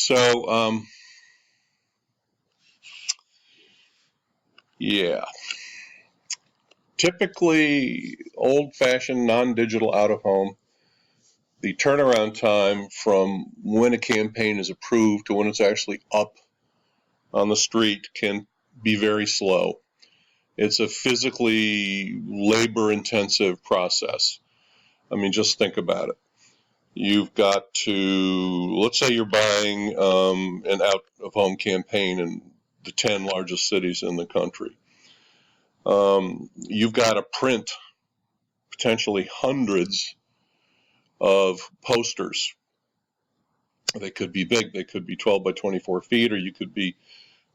So, yeah. Typically, old-fashioned, non-digital out-of-home, the turnaround time from when a campaign is approved to when it's actually up on the street can be very slow. It's a physically labor-intensive process. I mean, just think about it. You've got to, let's say you're buying an out-of-home campaign in the 10 largest cities in the country. You've got to print potentially hundreds of posters. They could be big. They could be 12 by 24 feet, or you could be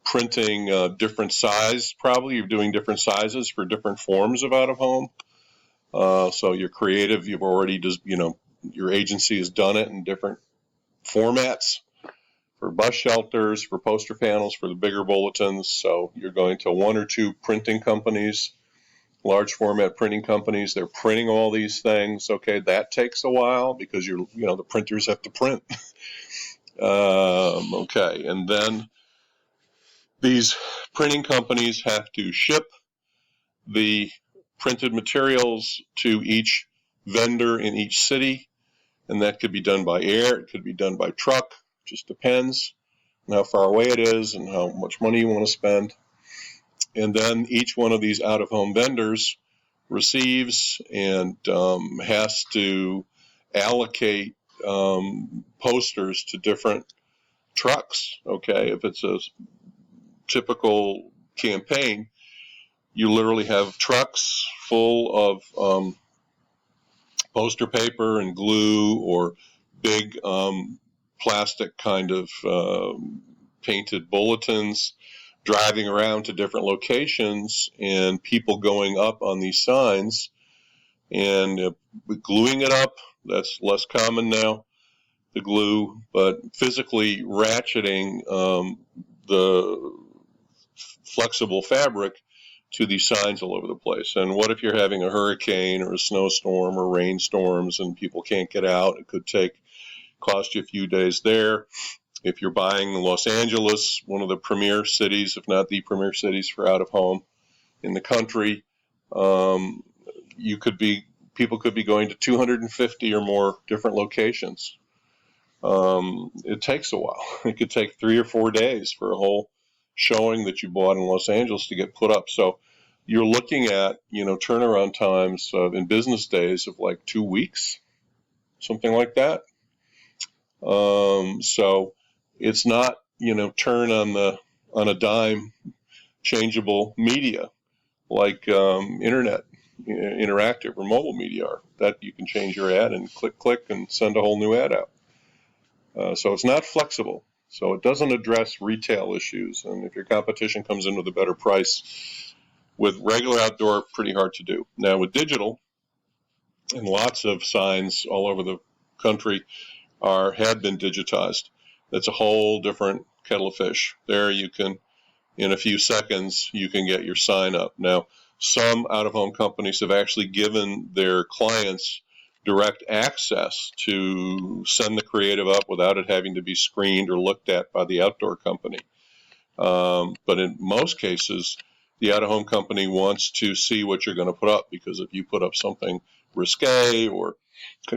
printing different size. Probably you're doing different sizes for different forms of out-of-home. So you're creative. You've already just, your agency has done it in different formats for bus shelters, for poster panels, for the bigger bulletins. So you're going to one or two printing companies, large format printing companies. They're printing all these things. Okay, that takes a while because the printers have to print. Okay, and then these printing companies have to ship the printed materials to each vendor in each city, and that could be done by air, it could be done by truck, just depends on how far away it is and how much money you want to spend. And then each one of these out-of-home vendors receives and has to allocate posters to different trucks. Okay, if it's a typical campaign, you literally have trucks full of poster paper and glue or big plastic kind of painted bulletins driving around to different locations, and people going up on these signs and gluing it up. That's less common now, the glue, but physically ratcheting the flexible fabric to these signs all over the place. And what if you're having a hurricane or a snowstorm or rainstorms and people can't get out? It could cost you a few days there. If you're buying in Los Angeles, one of the premier cities, if not the premier cities for out of home in the country, people could be going to 250 or more different locations. It takes a while. It could take 3 or 4 days for a whole showing that you bought in Los Angeles to get put up. So you're looking at, turnaround times in business days of like 2 weeks, something like that. So it's not, turn on a dime changeable media like internet, interactive or mobile media are. That you can change your ad and click and send a whole new ad out. So it's not flexible. So it doesn't address retail issues. And if your competition comes in with a better price, with regular outdoor, pretty hard to do. Now with digital, and lots of signs all over the country have been digitized. That's a whole different kettle of fish. There you can, in a few seconds, you can get your sign up. Now, some out-of-home companies have actually given their clients direct access to send the creative up without it having to be screened or looked at by the outdoor company. But in most cases, the out-of-home company wants to see what you're going to put up, because if you put up something risque or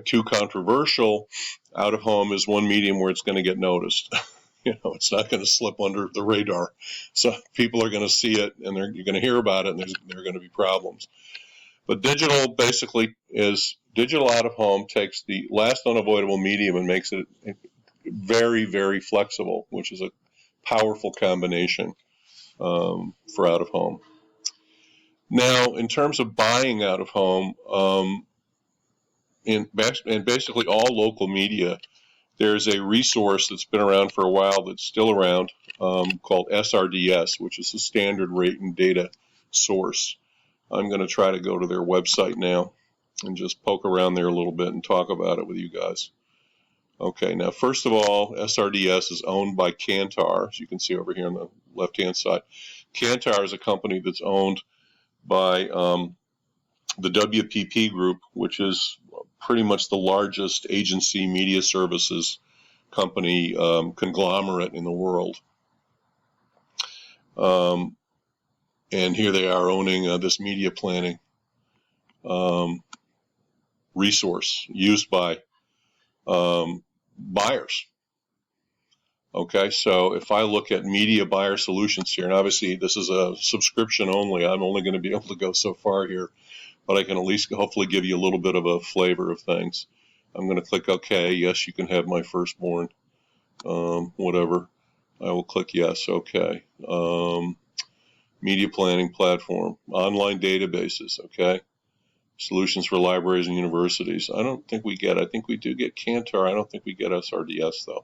too controversial, out-of-home is one medium where it's going to get noticed. It's not going to slip under the radar. So people are going to see it, and you're going to hear about it, and there are going to be problems. But digital basically is digital out-of-home takes the last unavoidable medium and makes it very, very flexible, which is a powerful combination for out-of-home. Now, in terms of buying out-of-home, in basically all local media, there's a resource that's been around for a while that's still around called SRDS, which is the Standard Rate and Data Source. I'm going to try to go to their website now and just poke around there a little bit and talk about it with you guys. Okay, now first of all, SRDS is owned by Kantar, as you can see over here on the left-hand side. Kantar is a company that's owned by the WPP Group, which is pretty much the largest agency media services company conglomerate in the world. And here they are owning this media planning resource used by buyers. Okay, so if I look at media buyer solutions here, and obviously this is a subscription only, I'm only going to be able to go so far here, but I can at least hopefully give you a little bit of a flavor of things. I'm going to click OK. Yes, you can have my firstborn. Whatever. I will click yes. OK. Media planning platform. Online databases. OK. Solutions for libraries and universities. I don't think we get. I think we do get Kantar. I don't think we get SRDS though.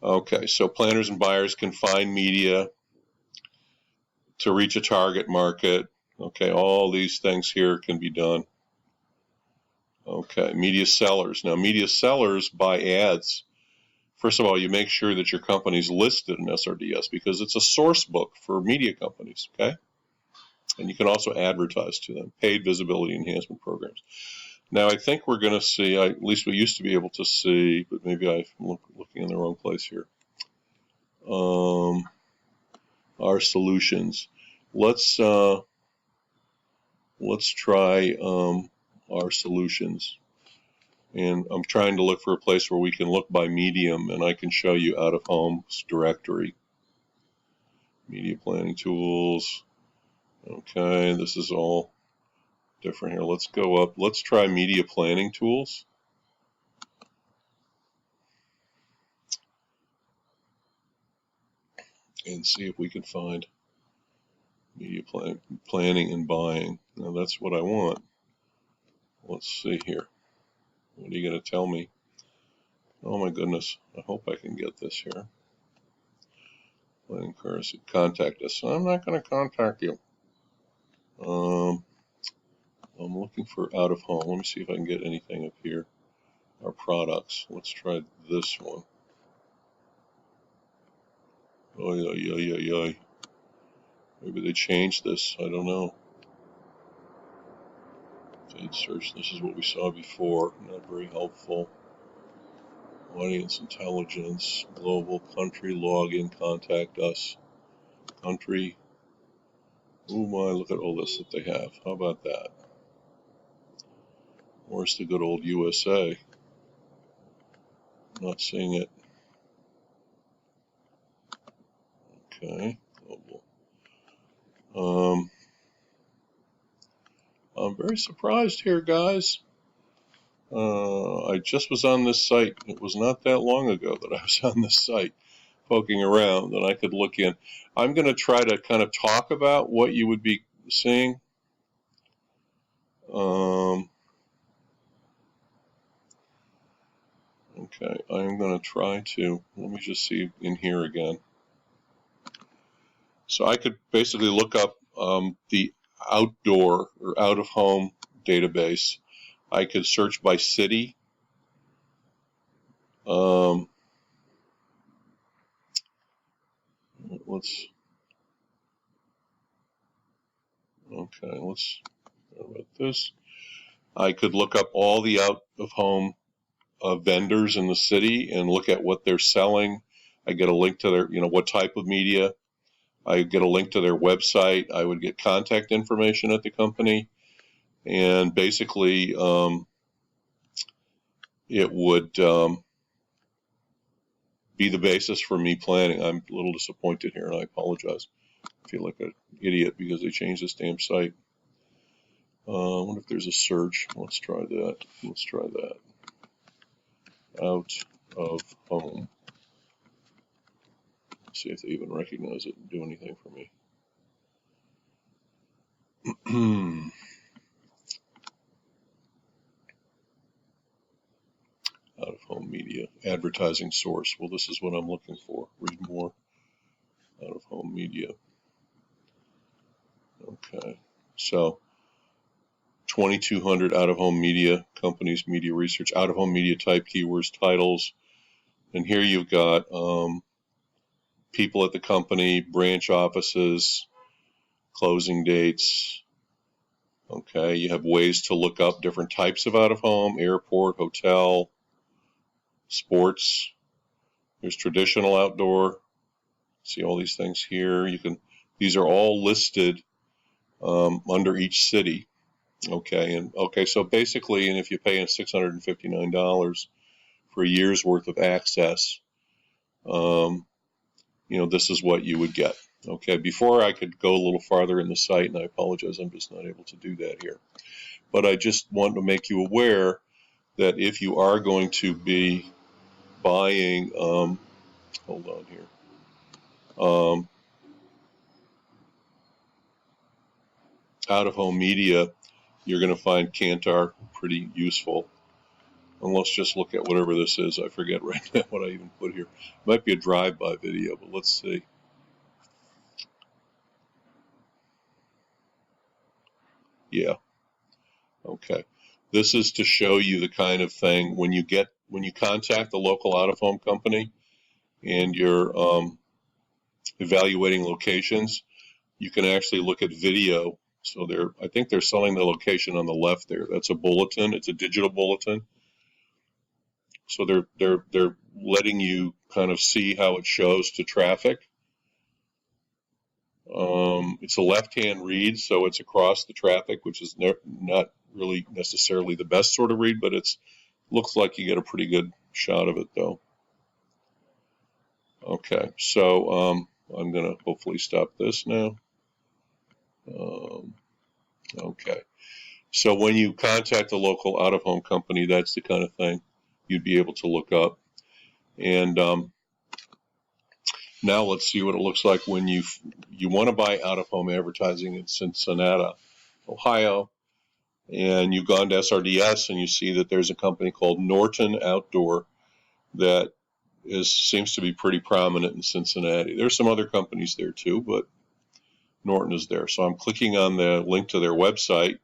Okay, so planners and buyers can find media to reach a target market. Okay, all these things here can be done. Okay, media sellers. Now, media sellers buy ads. First of all, you make sure that your company's listed in SRDS because it's a source book for media companies, okay? And you can also advertise to them, paid visibility enhancement programs. Now, I think we're going to see, at least we used to be able to see, but maybe I'm looking in the wrong place here. Our solutions. Let's try our solutions. And I'm trying to look for a place where we can look by medium, and I can show you out of home's directory. Media planning tools. Okay, this is all different here. Let's go up. Let's try media planning tools. And see if we can find media planning and buying. Now that's what I want. Let's see here. What are you going to tell me? Oh my goodness. I hope I can get this here. Planning currency. Contact us. I'm not going to contact you. I'm looking for out of home. Let me see if I can get anything up here. Our products. Let's try this one. Oy, oy, oy, oy, oy. Maybe they changed this. I don't know. Paid search. This is what we saw before. Not very helpful. Audience intelligence. Global country login. Contact us. Country. Oh my, look at all this that they have. How about that? Where's the good old USA? Not seeing it. Okay. Global. I'm very surprised here, guys. I just was on this site. It was not that long ago that I was on this site poking around and I could look in. I'm going to try to kind of talk about what you would be seeing. Okay, I'm going to try to, let me just see in here again. So I could basically look up the outdoor or out of home database. I could search by city. Let's about this. I could look up all the out of home vendors in the city and look at what they're selling. I get a link to their, what type of media. I get a link to their website. I would get contact information at the company, and basically it would be the basis for me planning. I'm a little disappointed here, and I apologize. I feel like an idiot because they changed this damn site. I wonder if there's a search. Let's try that. Let's try that. Out of home. Let's see if they even recognize it and do anything for me. Out of home media. Advertising source. Well, this is what I'm looking for. Read more. Out of home media. Okay. So 2,200 out of home media companies, media research, out of home media type keywords, titles. And here you've got people at the company, branch offices, closing dates. Okay, you have ways to look up different types of out of home, airport, hotel, sports. There's traditional outdoor. See all these things here. These are all listed under each city. Okay, so basically, and if you pay $659 for a year's worth of access, this is what you would get. Okay, before I could go a little farther in the site, and I apologize, I'm just not able to do that here. But I just want to make you aware that if you are going to be buying, hold on here, out-of-home media, you're going to find Kantar pretty useful. And let's just look at whatever this is. I forget right now what I even put here. It might be a drive-by video, but let's see. Yeah. Okay. This is to show you the kind of thing when you contact the local out-of-home company and you're evaluating locations, you can actually look at video. So I think they're selling the location on the left there. That's a bulletin. It's a digital bulletin. So they're letting you kind of see how it shows to traffic. It's a left-hand read, so it's across the traffic, which is not really necessarily the best sort of read, but looks like you get a pretty good shot of it, though. Okay, so I'm going to hopefully stop this now. Okay, so when you contact a local out-of-home company, that's the kind of thing you'd be able to look up. And now let's see what it looks like when you want to buy out-of-home advertising in Cincinnati, Ohio, and you've gone to SRDS and you see that there's a company called Norton Outdoor that seems to be pretty prominent in Cincinnati. There's some other companies there too, but Norton is there. So I'm clicking on the link to their website,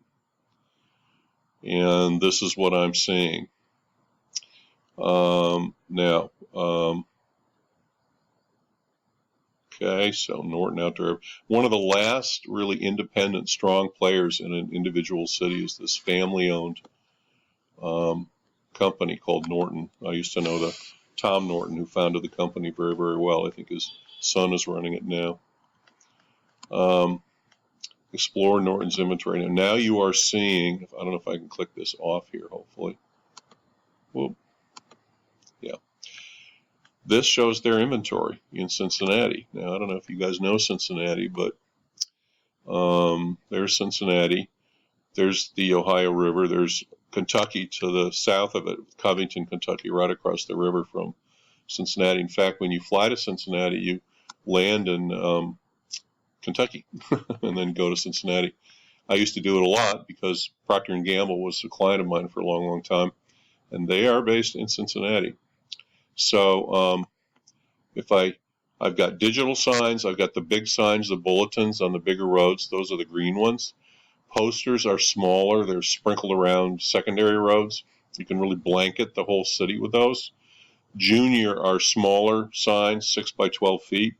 and this is what I'm seeing. Okay, so Norton Outdoor. One of the last really independent, strong players in an individual city is this family-owned company called Norton. I used to know Tom Norton, who founded the company, very, very well. I think his son is running it now. Explore Norton's inventory. Now you are seeing, I don't know if I can click this off here, hopefully. Whoop. Yeah. This shows their inventory in Cincinnati. Now, I don't know if you guys know Cincinnati, but there's Cincinnati. There's the Ohio River. There's Kentucky to the south of it, Covington, Kentucky, right across the river from Cincinnati. In fact, when you fly to Cincinnati, you land in Kentucky and then go to Cincinnati. I used to do it a lot because Procter & Gamble was a client of mine for a long, long time, and they are based in Cincinnati. So I've got digital signs, I've got the big signs, the bulletins on the bigger roads. Those are the green ones. Posters are smaller. They're sprinkled around secondary roads. You can really blanket the whole city with those. Junior are smaller signs, 6 by 12 feet,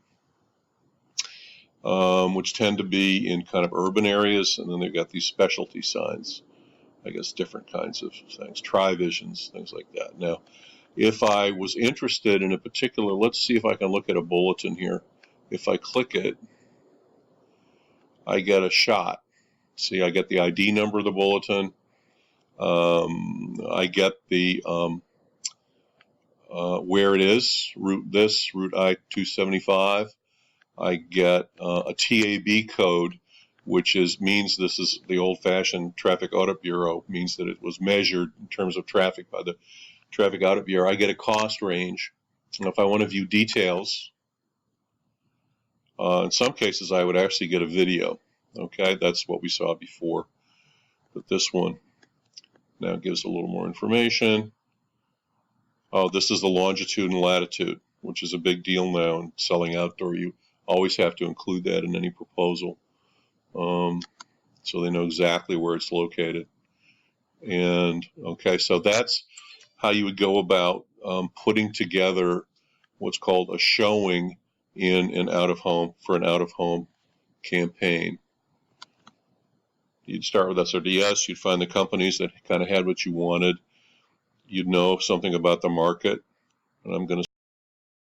which tend to be in kind of urban areas. And then they've got these specialty signs, I guess different kinds of things, Tri-Visions, things like that. Now, if I was interested in a particular, let's see if I can look at a bulletin here. If I click it, I get a shot. See, I get the ID number of the bulletin. I get the where it is, route I-275. I get a TAB code, which means this is the old-fashioned Traffic Audit Bureau, means that it was measured in terms of traffic by the Traffic Audit Bureau. I get a cost range. And if I want to view details, in some cases I would actually get a video. Okay, that's what we saw before. But this one now gives a little more information. Oh, this is the longitude and latitude, which is a big deal now in selling outdoor. You always have to include that in any proposal, so they know exactly where it's located. And okay, so that's how you would go about putting together what's called a showing in an out-of-home for an out-of-home campaign. You'd start with SRDS. You'd find the companies that kind of had what you wanted. You'd know something about the market. and I'm going to